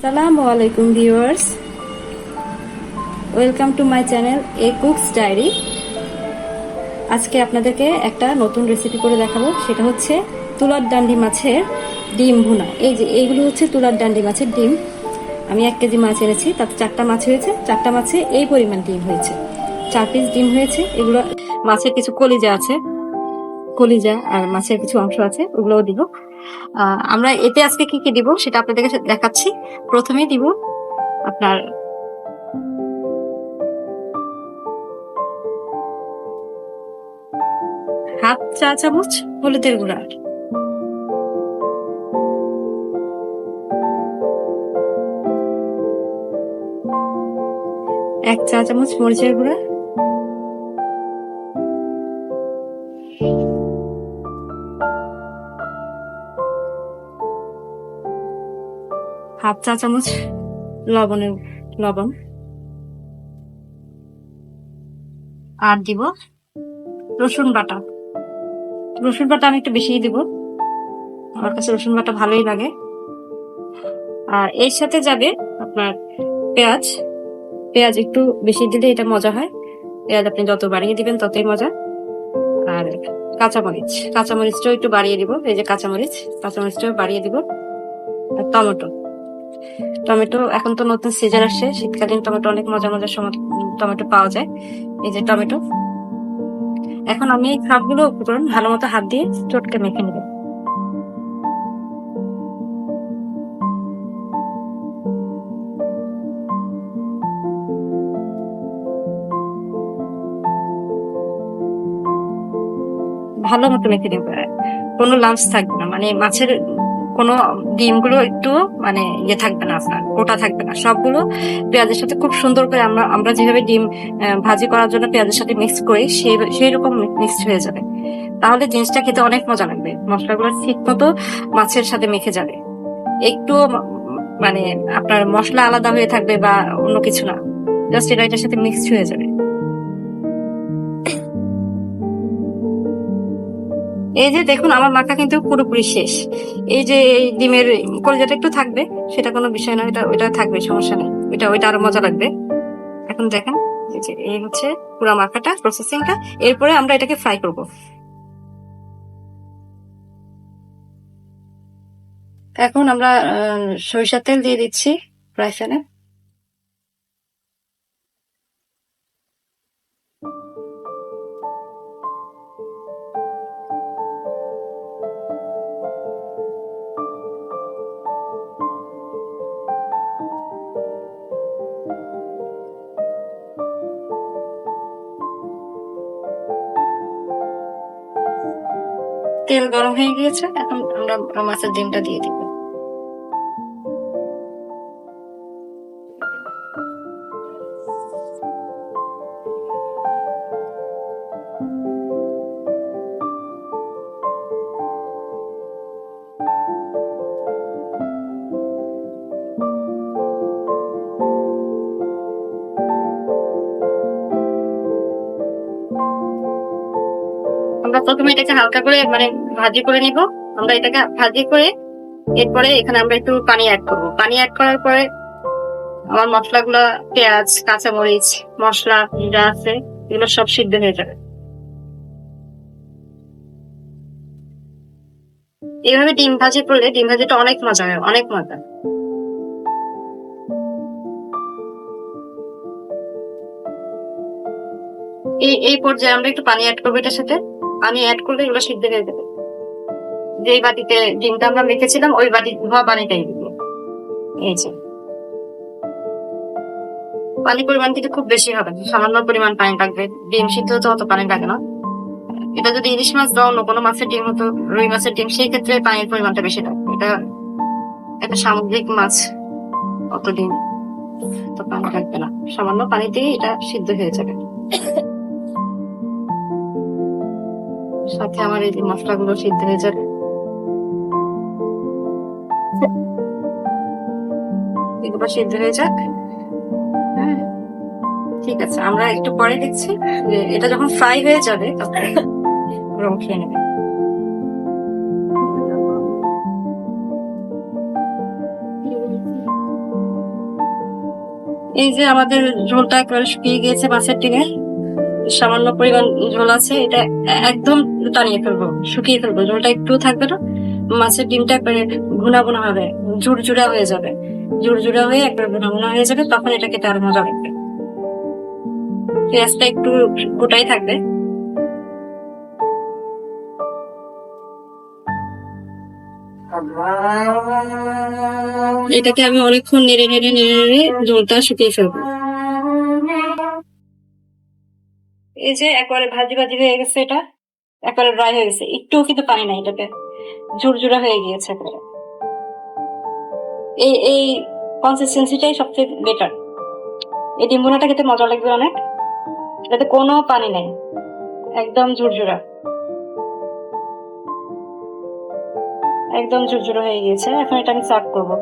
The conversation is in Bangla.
আসসালামু আলাইকুম viewers, welcome to my channel এ কুকস ডায়েরি। আজকে আপনাদেরকে একটা নতুন রেসিপি করে দেখাবো। সেটা হচ্ছে তুলার ডান্ডি মাছের ডিম ভুনা। এই যে এইগুলো হচ্ছে তুলার ডান্ডি মাছের ডিম। আমি 1 কেজি মাছ এনেছি, তাতে 4টা মাছ হয়েছে। 4টা মাছে এই পরিমাণ ডিম হয়েছে, 4 পিস ডিম হয়েছে। এগুলো মাছের কিছু কলিজা আছে, কলিজা আর মাছের কিছু অংশ আছে, ওগুলোও দিব। আমরা এতে আজকে কি কি দিব সেটা আপনাদেরকে দেখাচ্ছি। প্রথমেই দিব আপনার হাফ চা চামচ হলুদের গুঁড়া, 1 চা চামচ মরিচের গুঁড়া, 1/2 চা চামচ লবণ, আর দিব রসুন বাটা। রসুন বাটা আমি একটু বেশিই দিব, আমার কাছে রসুন বাটা ভালোই লাগে। আর এর সাথে যাবে আপনার পেঁয়াজ। পেঁয়াজ একটু বেশি দিলে এটা মজা হয়, পেঁয়াজ আপনি যত বাড়িয়ে দিবেন ততই মজা। আর কাঁচামরিচটাও একটু বাড়িয়ে দিব, এই যে কাঁচামরিচটাও বাড়িয়ে দিব। আর টমেটো এখন তো নতুন সিজন আসছে, শীতকালীন টমেটো অনেক মজার সময় টমেটো পাওয়া যায়। এই যে টমেটো। এখন আমি এই সবগুলো উপকরণ ভালো মতো হাত দিয়ে চটকে মেখে নেব। ভালো মতো মেখে নেব, কোনো লাম্পস থাকবে না, মানে মাছের কোনো ডিমগুলো একটু মানে ইয়ে থাকবে না, আপনার গোটা থাকবে না। সবগুলো পেঁয়াজের সাথে খুব সুন্দর করে আমরা যেভাবে ডিম ভাজি করার জন্য পেঁয়াজের সাথে মিক্স করি সেই রকম মিক্সড হয়ে যাবে। তাহলে জিনিসটা খেতে অনেক মজা লাগবে, মশলাগুলো ঠিক মতো মাছের সাথে মেখে যাবে। একটু মানে আপনার মশলা আলাদা হয়ে থাকবে বা অন্য কিছু না, জাস্ট এটা এটার সাথে মিক্সড হয়ে যাবে। এই যে দেখুন, আমার মাখা কিন্তু পুরোপুরি শেষ। এই যে এই ডিমের কলিজাটা একটু থাকবে, সেটা কোনো বিষয় না, ওইটা থাকবে, সমস্যা নেই, ওইটা আরো মজা লাগবে। এখন দেখেন, এই যে এই হচ্ছে পুরা মাখাটা, প্রসেসিংটা। এরপরে আমরা এটাকে ফ্রাই করব। এখন আমরা সরিষার তেল দিয়ে দিচ্ছি ফ্রাই প্যানে। তেল গরম হয়ে গিয়েছে, এখন আমরা মাছের ডিমটা দিয়ে দিব। আমরা প্রথমে এটাকে হালকা করে মানে ভাজি করে নিব। আমরা এটাকে ভাজি করে এরপরে এখানে আমরা একটু পানি অ্যাড করব। পানি অ্যাড করার পরে আমার মশলাগুলা, পেঁয়াজ, কাঁচামরিচ, মশলা যা আছে এগুলো সব সিদ্ধ হয়ে যাবে। এইভাবে ডিম ভাজি করলে ডিম ভাজিটা অনেক মজা হয়, অনেক মজা। এই পর্যায়ে আমরা একটু পানি অ্যাড করবো এটার সাথে। পানি অ্যাড করলে এগুলো সিদ্ধ হয়ে যাবে। যেই বাটিতে ডিমটা আমরা মেখেছিলাম ওই বাটি ধোয়া পানিটাই দিব। এই যে পানির পরিমাণ কিন্তু খুব বেশি হবে না, সামান্য পরিমাণ পানি লাগবে। ডিম সিদ্ধ হতে অত পানি লাগে না। এটা যদি ইলিশ মাছ বা অন্য কোনো মাছের ডিম হতো, রুই মাছের ডিম, সেই ক্ষেত্রে পানির পরিমাণটা বেশি লাগবে। এটা একটা সামুদ্রিক মাছ, অত ডিম তো পানি লাগবে না, সামান্য পানিতেই এটা সিদ্ধ হয়ে যাবে। সাথে আমার এই মশলাগুলো সিদ্ধ হয়ে যাবে। এগুলো সিদ্ধ হয়ে যাক। হ্যাঁ, ঠিক আছে, আমরা একটু পরে দেখছি যে এটা যখন ফ্রাই হয়ে যাবে তখন রং খেয়ে নেবে। এই যে আমাদের ঝোলটা একেবারে শুকিয়ে গিয়েছে মাছের ডিমের, সামান্য পরিমাণ ঝোল আছে, এটা একদম টানিয়ে ফেলবো, শুকিয়ে ফেলবো, ঝোলটা একটু থাকবে না, মাছের ডিমটা একবারে ভুনা ভুনা হবে, ঝুরঝুরা হয়ে যাবে, ঝুরঝুরা হয়ে একবারে ভুনা ভুনা হয়ে যাবে, তখন এটা খেতে আরো মজা লাগবে। পেঁয়াজটা একটু গোটাই থাকবে। এটাকে আমি অনেকক্ষণ নেড়ে নেড়ে নেড়ে নেড়ে ঝোলটা শুকিয়ে ফেলবো। এই যে একবারে ভাজি ভাজি হয়ে গেছে, এটা একবারে ড্রাই হয়ে গেছে, একটুও কিন্তু পানি নাই এটাতে, ঝুরঝুরা হয়ে গিয়েছে একেবারে। এই এই কনসিস্টেন্সিটাই সবচেয়ে বেটার। এই ডিম ভুনাটা খেতে মজা লাগবে অনেক, এটাতে কোনো পানি নেই, একদম ঝুরঝুরা, একদম ঝুরঝুরা হয়ে গিয়েছে। এখন এটা আমি সার্ভ করবো।